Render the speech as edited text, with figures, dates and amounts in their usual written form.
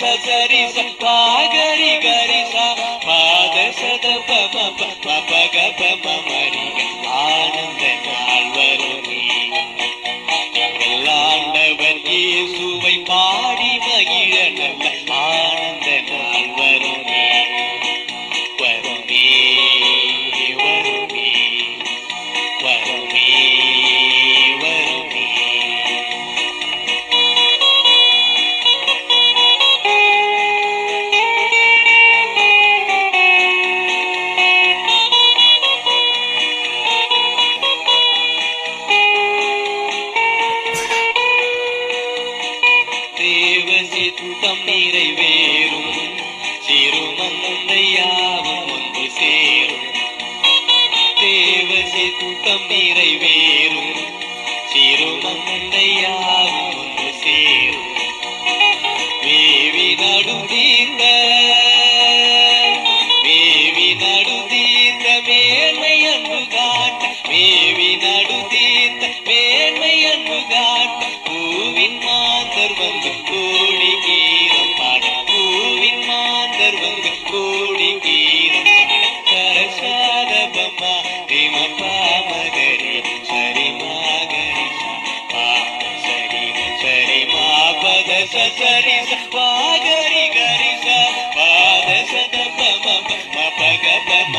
சரி பாகரி கரி சா பாத சத பம பக பமரி ஆனந்த நாள் வருமே. எல்லாண்டவர் இயேசுவை பாடி மகிழ நல்ல ஆனந்த நாள் வருமே. வருமே வருமே வருமே வருமே. தேவ சித்தம் நிறைவேறும் சிறுமந்தையாவும் ஒன்று சேரும். தேவ சித்தம் நிறைவேறும் சிறுமந்தையாவும் ஒன்று சேரும். மேவி நடுதீர்ந்த மேன்மை அன்பு காட்ட மேவி நடுதீர்ந்த மேன்மை அன்பு காட்ட பூவின் மாந்தர் வந்து கோடி கீதம் பாட பூவின் மாந்தர் வந்து கோடி கீதம் பாட சரசாத பம்மா திம பாமகரி சரி மாகரி பா சரி சரி மா பத சரி பாகரி கரி சா பாத சத பம பக பம